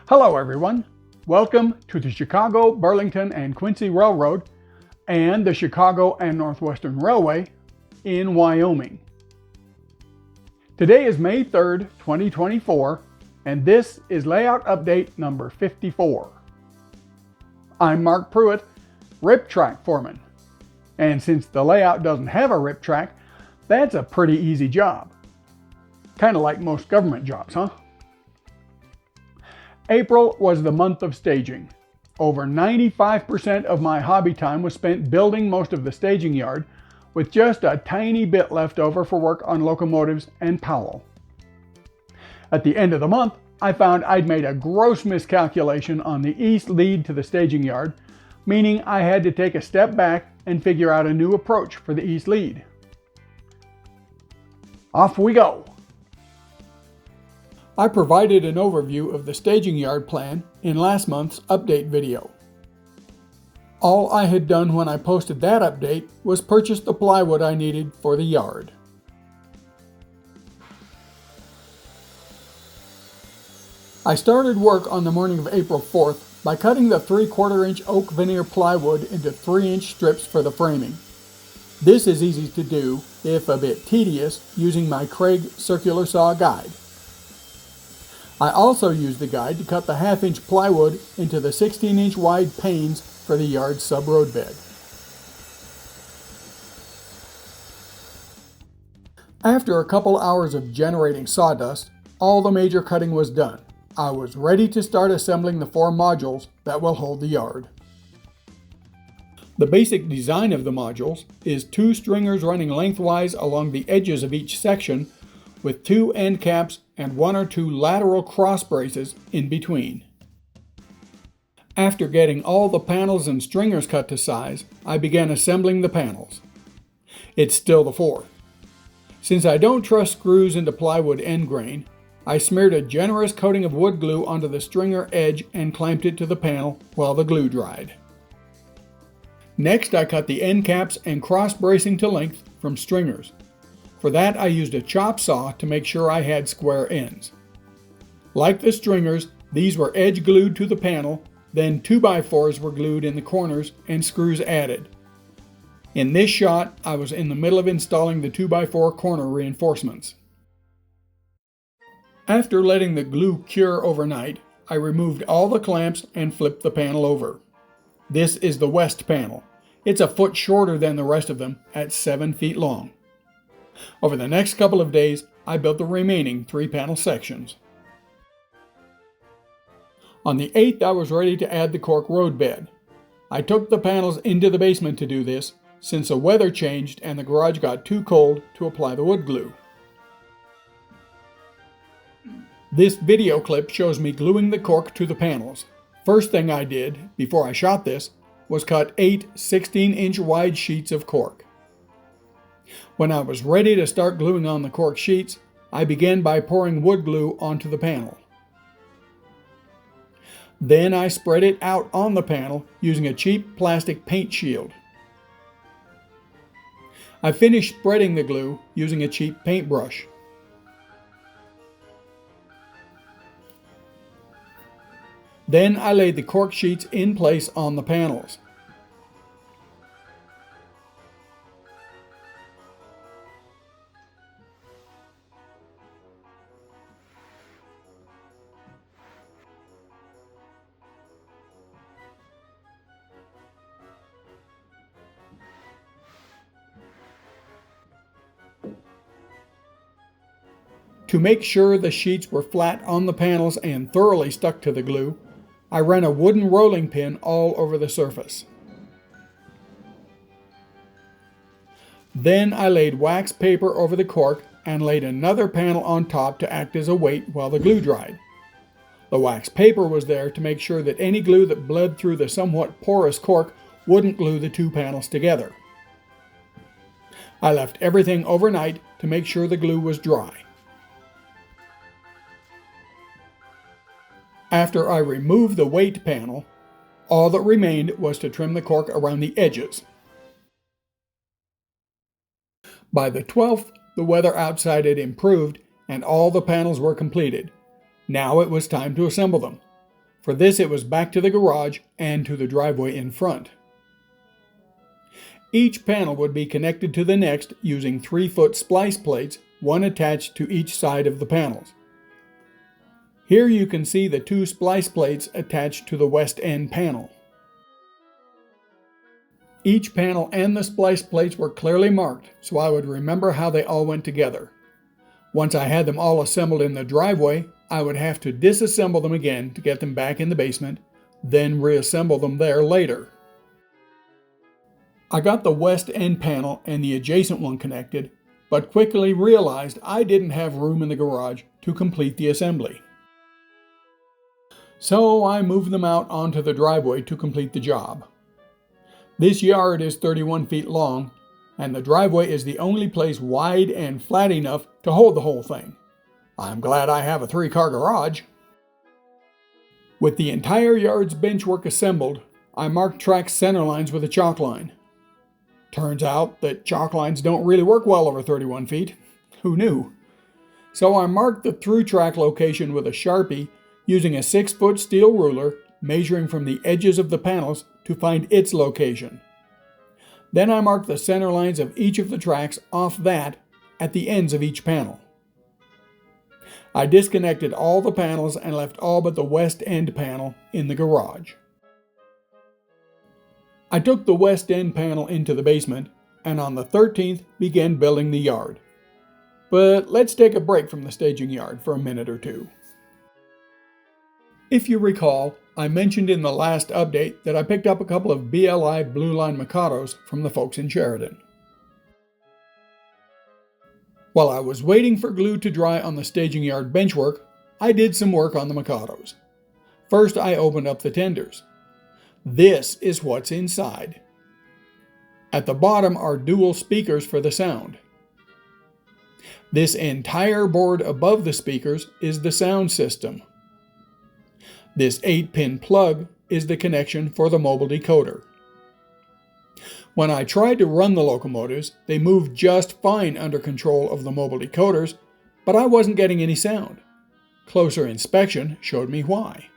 Hello everyone, welcome to the Chicago Burlington and Quincy Railroad and the Chicago and Northwestern Railway in Wyoming. Today is May 3rd, 2024, and this is layout update number 54. I'm Mark Pruitt, rip track foreman, and since the layout doesn't have a rip track, that's a pretty easy job. Kind of like most government jobs, huh? April was the month of staging. Over 95% of my hobby time was spent building most of the staging yard, with just a tiny bit left over for work on locomotives and Powell. At the end of the month, I found I'd made a gross miscalculation on the east lead to the staging yard, meaning I had to take a step back and figure out a new approach for the east lead. Off we go! I provided an overview of the staging yard plan in last month's update video. All I had done when I posted that update was purchase the plywood I needed for the yard. I started work on the morning of April 4th by cutting the 3/4 inch oak veneer plywood into 3-inch strips for the framing. This is easy to do, if a bit tedious, using my Craig circular saw guide. I also used the guide to cut the 1/2-inch plywood into the 16-inch wide panes for the yard's sub-road bed. After a couple hours of generating sawdust, all the major cutting was done. I was ready to start assembling the 4 modules that will hold the yard. The basic design of the modules is 2 stringers running lengthwise along the edges of each section, with 2 end caps and 1 or 2 lateral cross braces in between. After getting all the panels and stringers cut to size, I began assembling the panels. It's still the 4th. Since I don't trust screws into plywood end grain, I smeared a generous coating of wood glue onto the stringer edge and clamped it to the panel while the glue dried. Next, I cut the end caps and cross bracing to length from stringers. For that, I used a chop saw to make sure I had square ends. Like the stringers, these were edge glued to the panel, then 2x4s were glued in the corners and screws added. In this shot, I was in the middle of installing the 2x4 corner reinforcements. After letting the glue cure overnight, I removed all the clamps and flipped the panel over. This is the west panel. It's a foot shorter than the rest of them at 7 feet long. Over the next couple of days, I built the remaining 3 panel sections. On the 8th, I was ready to add the cork road bed. I took the panels into the basement to do this, since the weather changed and the garage got too cold to apply the wood glue. This video clip shows me gluing the cork to the panels. First thing I did, before I shot this, was cut 8 16-inch wide sheets of cork. When I was ready to start gluing on the cork sheets, I began by pouring wood glue onto the panel. Then I spread it out on the panel using a cheap plastic paint shield. I finished spreading the glue using a cheap paintbrush. Then I laid the cork sheets in place on the panels. To make sure the sheets were flat on the panels and thoroughly stuck to the glue, I ran a wooden rolling pin all over the surface. Then I laid wax paper over the cork and laid another panel on top to act as a weight while the glue dried. The wax paper was there to make sure that any glue that bled through the somewhat porous cork wouldn't glue the 2 panels together. I left everything overnight to make sure the glue was dry. After I removed the weight panel, all that remained was to trim the cork around the edges. By the 12th, the weather outside had improved and all the panels were completed. Now it was time to assemble them. For this, it was back to the garage and to the driveway in front. Each panel would be connected to the next using 3-foot splice plates, one attached to each side of the panels. Here you can see the 2 splice plates attached to the west end panel. Each panel and the splice plates were clearly marked, so I would remember how they all went together. Once I had them all assembled in the driveway, I would have to disassemble them again to get them back in the basement, then reassemble them there later. I got the west end panel and the adjacent one connected, but quickly realized I didn't have room in the garage to complete the assembly. So I moved them out onto the driveway to complete the job. This yard is 31 feet long, and the driveway is the only place wide and flat enough to hold the whole thing. I'm glad I have a 3-car garage. With the entire yard's benchwork assembled, I marked track center lines with a chalk line. Turns out that chalk lines don't really work well over 31 feet. Who knew? So I marked the through track location with a Sharpie using a 6-foot steel ruler, measuring from the edges of the panels to find its location. Then I marked the center lines of each of the tracks off that at the ends of each panel. I disconnected all the panels and left all but the west end panel in the garage. I took the west end panel into the basement and on the 13th began building the yard. But let's take a break from the staging yard for a minute or two. If you recall, I mentioned in the last update that I picked up a couple of BLI Blueline Mikados from the folks in Sheridan. While I was waiting for glue to dry on the staging yard benchwork, I did some work on the Mikados. First, I opened up the tenders. This is what's inside. At the bottom are dual speakers for the sound. This entire board above the speakers is the sound system. This 8-pin plug is the connection for the mobile decoder. When I tried to run the locomotives, they moved just fine under control of the mobile decoders, but I wasn't getting any sound. Closer inspection showed me why.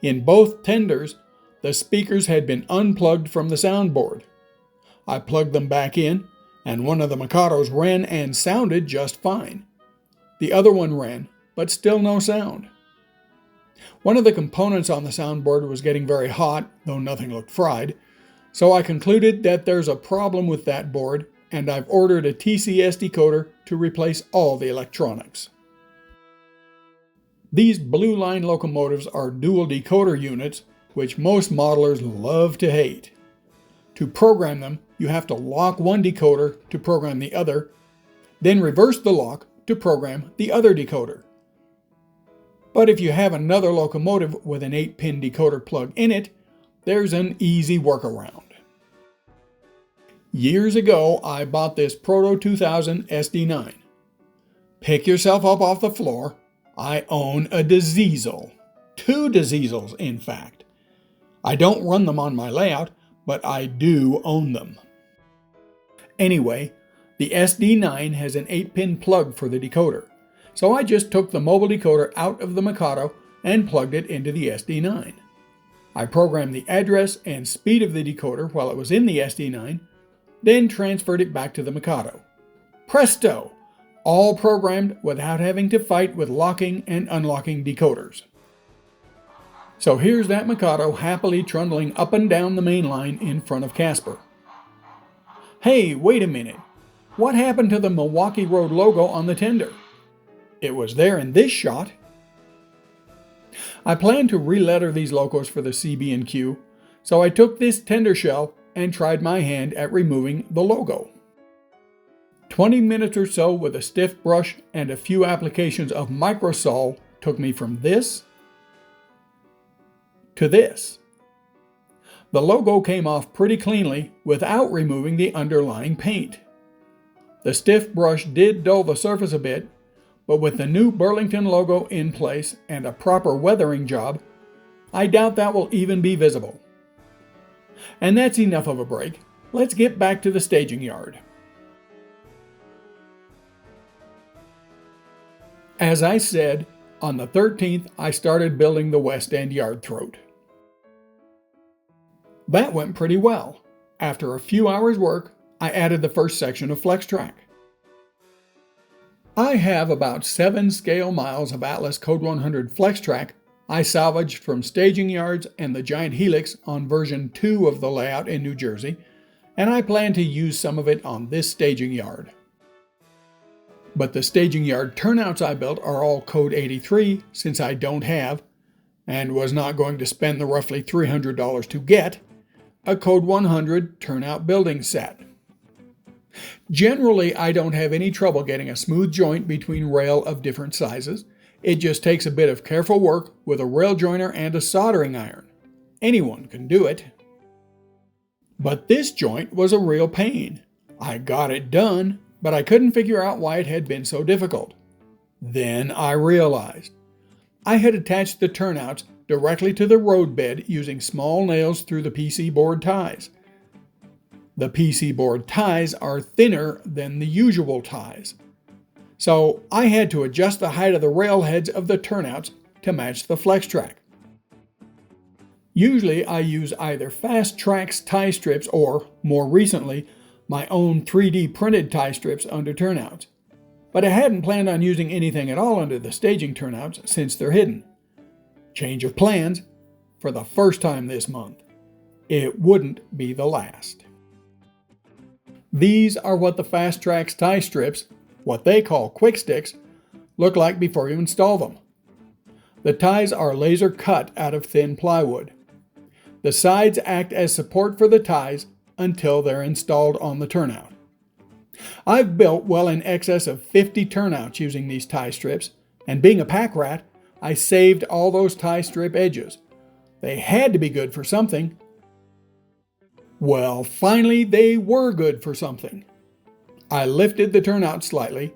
In both tenders, the speakers had been unplugged from the soundboard. I plugged them back in, and one of the Mikados ran and sounded just fine. The other one ran, but still no sound. One of the components on the soundboard was getting very hot, though nothing looked fried, so I concluded that there's a problem with that board, and I've ordered a TCS decoder to replace all the electronics. These Blueline locomotives are dual decoder units, which most modelers love to hate. To program them, you have to lock one decoder to program the other, then reverse the lock to program the other decoder. But if you have another locomotive with an 8-pin decoder plug in it, there's an easy workaround. Years ago, I bought this Proto 2000 SD9. Pick yourself up off the floor. I own a diesel. 2 diesels, in fact. I don't run them on my layout, but I do own them. Anyway, the SD9 has an 8-pin plug for the decoder. So I just took the mobile decoder out of the Mikado and plugged it into the SD9. I programmed the address and speed of the decoder while it was in the SD9, then transferred it back to the Mikado. Presto! All programmed without having to fight with locking and unlocking decoders. So here's that Mikado happily trundling up and down the main line in front of Casper. Hey, wait a minute. What happened to the Milwaukee Road logo on the tender? It was there in this shot. I planned to re-letter these locos for the CB&Q, so I took this tender shell and tried my hand at removing the logo. 20 minutes or so with a stiff brush and a few applications of microsol took me from this to this. The logo came off pretty cleanly without removing the underlying paint. The stiff brush did dull the surface a bit, but with the new Burlington logo in place and a proper weathering job, I doubt that will even be visible. And that's enough of a break. Let's get back to the staging yard. As I said, On the 13th, I started building the west end yard throat. That went pretty well. After a few hours' work, I added the first section of flex track. I have about 7 scale miles of Atlas Code 100 flex track I salvaged from staging yards and the giant helix on version 2 of the layout in New Jersey, and I plan to use some of it on this staging yard. But the staging yard turnouts I built are all Code 83 since I don't have, and was not going to spend the roughly $300 to get, a Code 100 turnout building set. Generally, I don't have any trouble getting a smooth joint between rail of different sizes. It just takes a bit of careful work with a rail joiner and a soldering iron. Anyone can do it. But this joint was a real pain. I got it done, but I couldn't figure out why it had been so difficult. Then I realized. I had attached the turnouts directly to the roadbed using small nails through the PC board ties. The PC board ties are thinner than the usual ties. So I had to adjust the height of the rail heads of the turnouts to match the flex track. Usually I use either Fast Track's tie strips or, more recently, my own 3D printed tie strips under turnouts. But I hadn't planned on using anything at all under the staging turnouts since they're hidden. Change of plans for the first time this month. It wouldn't be the last. These are what the Fast Track's tie strips, what they call quick sticks, look like before you install them. The ties are laser cut out of thin plywood. The sides act as support for the ties until they're installed on the turnout. I've built well in excess of 50 turnouts using these tie strips, and being a pack rat, I saved all those tie strip edges. They had to be good for something. Well, finally they were good for something. I lifted the turnout slightly,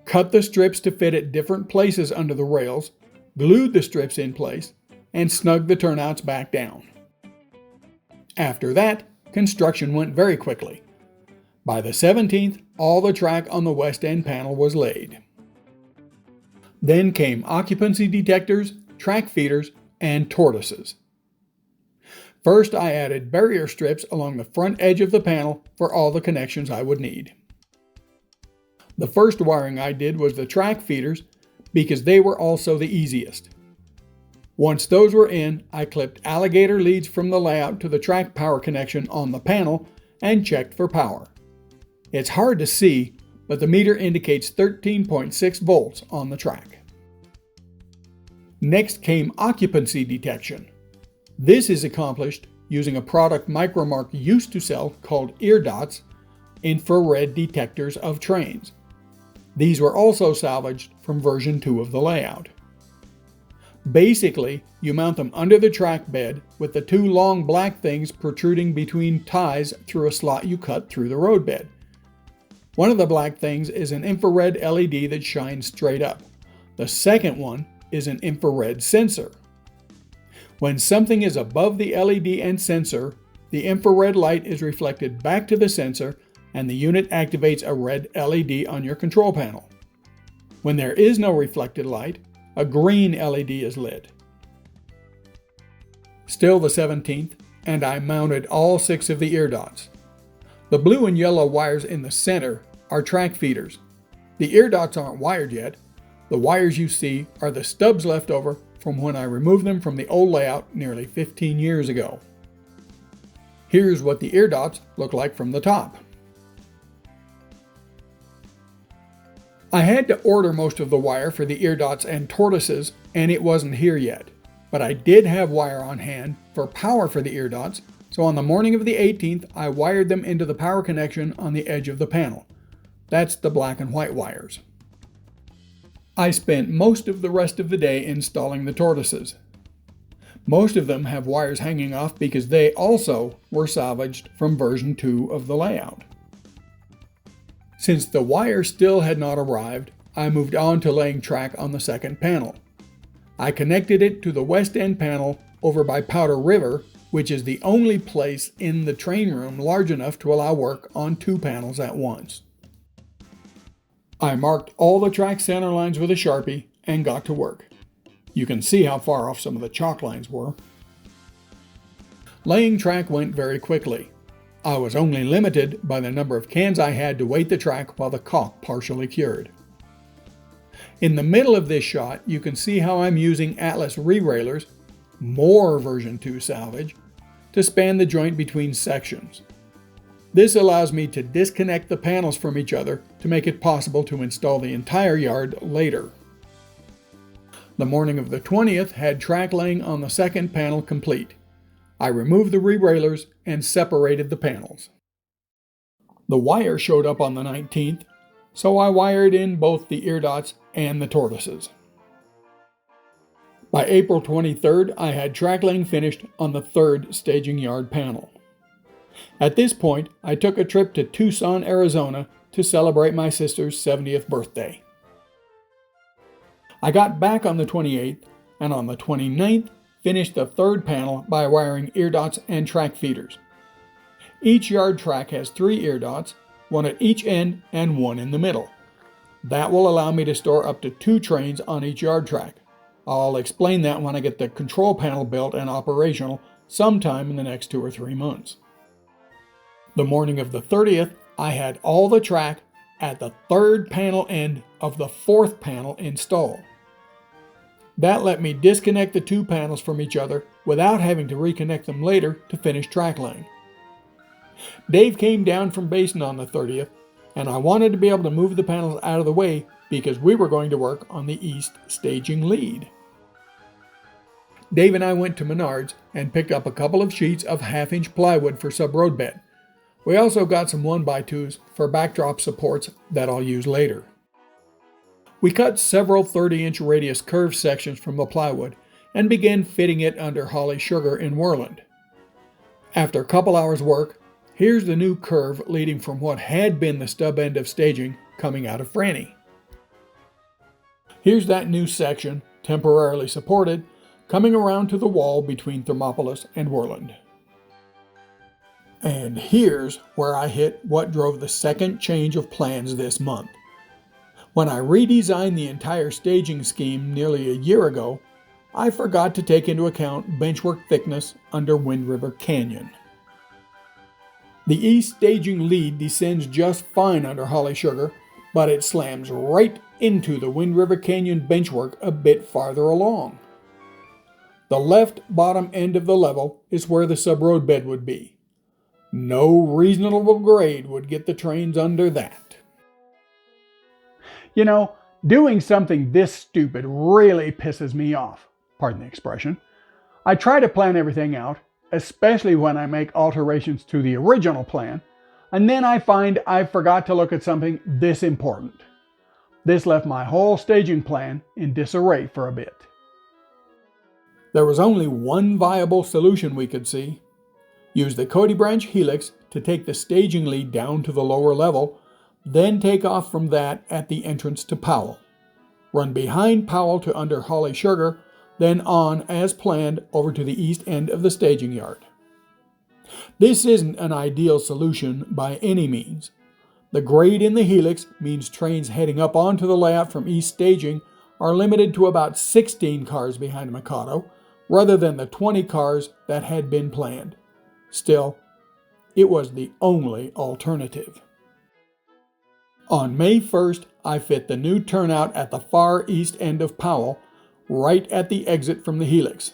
cut the strips to fit at different places under the rails, glued the strips in place, and snugged the turnouts back down. After that, construction went very quickly. By the 17th, all the track on the west end panel was laid. Then came occupancy detectors, track feeders, and tortoises. First, I added barrier strips along the front edge of the panel for all the connections I would need. The first wiring I did was the track feeders because they were also the easiest. Once those were in, I clipped alligator leads from the layout to the track power connection on the panel and checked for power. It's hard to see, but the meter indicates 13.6 volts on the track. Next came occupancy detection. This is accomplished using a product Micromark used to sell called ear dots, infrared detectors of trains. These were also salvaged from version 2 of the layout. Basically, you mount them under the track bed with the 2 long black things protruding between ties through a slot you cut through the roadbed. One of the black things is an infrared LED that shines straight up. The second one is an infrared sensor. When something is above the LED and sensor, the infrared light is reflected back to the sensor and the unit activates a red LED on your control panel. When there is no reflected light, a green LED is lit. Still the 17th, and I mounted all 6 of the ear dots. The blue and yellow wires in the center are track feeders. The ear dots aren't wired yet. The wires you see are the stubs left over from when I removed them from the old layout nearly 15 years ago. Here's what the ear dots look like from the top. I had to order most of the wire for the ear dots and tortoises, and it wasn't here yet. But I did have wire on hand for power for the ear dots, so on the morning of the 18th, I wired them into the power connection on the edge of the panel. That's the black and white wires. I spent most of the rest of the day installing the tortoises. Most of them have wires hanging off because they also were salvaged from version 2 of the layout. Since the wire still had not arrived, I moved on to laying track on the second panel. I connected it to the west end panel over by Powder River, which is the only place in the train room large enough to allow work on 2 panels at once. I marked all the track center lines with a Sharpie and got to work. You can see how far off some of the chalk lines were. Laying track went very quickly. I was only limited by the number of cans I had to weight the track while the caulk partially cured. In the middle of this shot, you can see how I'm using Atlas re-railers, more version 2 salvage, to span the joint between sections. This allows me to disconnect the panels from each other to make it possible to install the entire yard later. The morning of the 20th had track laying on the second panel complete. I removed the re-railers and separated the panels. The wire showed up on the 19th, so I wired in both the ear dots and the tortoises. By April 23rd, I had track laying finished on the third staging yard panel. At this point, I took a trip to Tucson, Arizona to celebrate my sister's 70th birthday. I got back on the 28th, and on the 29th, finished the third panel by wiring ear dots and track feeders. Each yard track has 3 ear dots, one at each end and one in the middle. That will allow me to store up to 2 trains on each yard track. I'll explain that when I get the control panel built and operational sometime in the next 2 or 3 months. The morning of the 30th, I had all the track at the third panel end of the fourth panel installed. That let me disconnect the 2 panels from each other without having to reconnect them later to finish track laying. Dave came down from Basin on the 30th, and I wanted to be able to move the panels out of the way because we were going to work on the east staging lead. Dave and I went to Menards and picked up a couple of sheets of 1/2-inch plywood for sub-road bed. We also got some 1x2s for backdrop supports that I'll use later. We cut several 30-inch radius curved sections from the plywood and began fitting it under Holly Sugar in Worland. After a couple hours work, here's the new curve leading from what had been the stub end of staging coming out of Franny. Here's that new section, temporarily supported, coming around to the wall between Thermopolis and Worland. And here's where I hit what drove the second change of plans this month. When I redesigned the entire staging scheme nearly a year ago, I forgot to take into account benchwork thickness under Wind River Canyon. The east staging lead descends just fine under Holly Sugar, but it slams right into the Wind River Canyon benchwork a bit farther along. The left bottom end of the level is where the sub-road bed would be. No reasonable grade would get the trains under that. You know, doing something this stupid really pisses me off, pardon the expression. I try to plan everything out, especially when I make alterations to the original plan, and then I find I forgot to look at something this important. This left my whole staging plan in disarray for a bit. There was only one viable solution we could see. Use the Cody Branch helix to take the staging lead down to the lower level, then take off from that at the entrance to Powell. Run behind Powell to under Holly Sugar, then on, as planned, over to the east end of the staging yard. This isn't an ideal solution by any means. The grade in the helix means trains heading up onto the layout from east staging are limited to about 16 cars behind Mikado, rather than the 20 cars that had been planned. Still, it was the only alternative. On May 1st, I fit the new turnout at the far east end of Powell, right at the exit from the helix.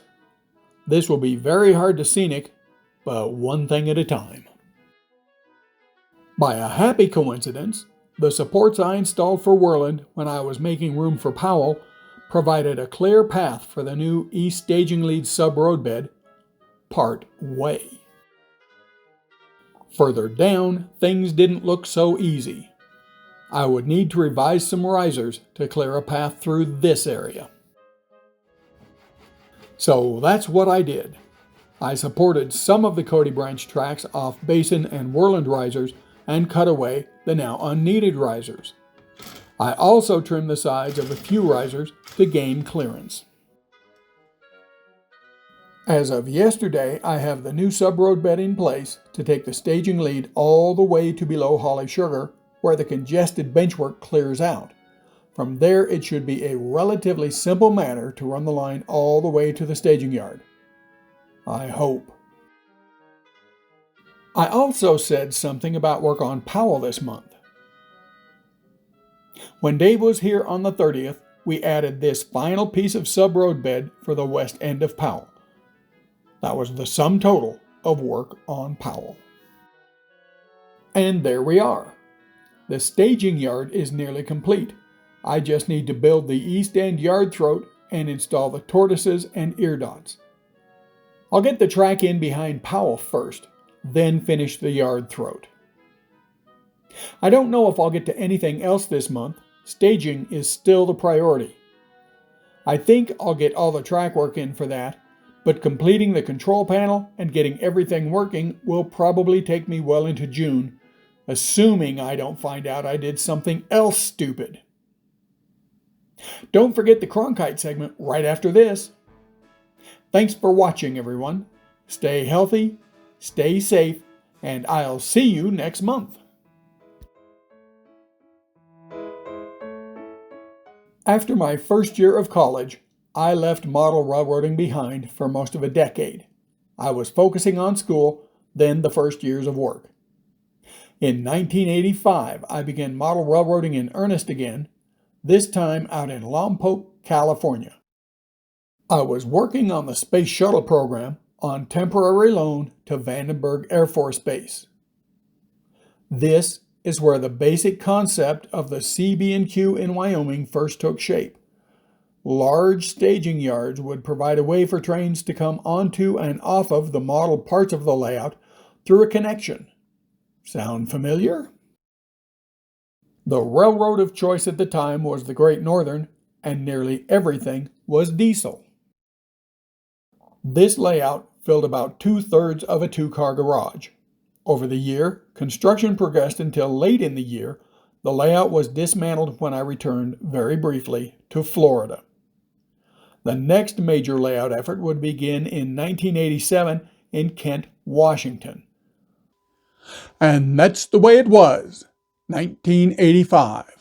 This will be very hard to scenic, but one thing at a time. By a happy coincidence, the supports I installed for Worland when I was making room for Powell provided a clear path for the new east staging lead sub-road bed, part way. Further down, things didn't look so easy. I would need to revise some risers to clear a path through this area. So that's what I did. I supported some of the Cody Branch tracks off Basin and Worland risers and cut away the now unneeded risers. I also trimmed the sides of a few risers to gain clearance. As of yesterday, I have the new sub-road bed in place to take the staging lead all the way to below Holly Sugar, where the congested benchwork clears out. From there, it should be a relatively simple matter to run the line all the way to the staging yard. I hope. I also said something about work on Powell this month. When Dave was here on the 30th, we added this final piece of sub-road bed for the west end of Powell. That was the sum total of work on Powell. And there we are. The staging yard is nearly complete. I just need to build the east end yard throat and install the tortoises and ear dots. I'll get the track in behind Powell first, then finish the yard throat. I don't know if I'll get to anything else this month. Staging is still the priority. I think I'll get all the track work in for that, but completing the control panel and getting everything working will probably take me well into June, assuming I don't find out I did something else stupid. Don't forget the Cronkite segment right after this. Thanks for watching, everyone. Stay healthy, stay safe, and I'll see you next month. After my first year of college, I left model railroading behind for most of a decade. I was focusing on school, then the first years of work. In 1985, I began model railroading in earnest again, this time out in Lompoc, California. I was working on the Space Shuttle program on temporary loan to Vandenberg Air Force Base. This is where the basic concept of the CB&Q in Wyoming first took shape. Large staging yards would provide a way for trains to come onto and off of the model parts of the layout through a connection. Sound familiar? The railroad of choice at the time was the Great Northern, and nearly everything was diesel. This layout filled about 2/3 of a two-car garage. Over the year, construction progressed until late in the year. The layout was dismantled when I returned, very briefly, to Florida. The next major layout effort would begin in 1987 in Kent, Washington. And that's the way it was, 1985.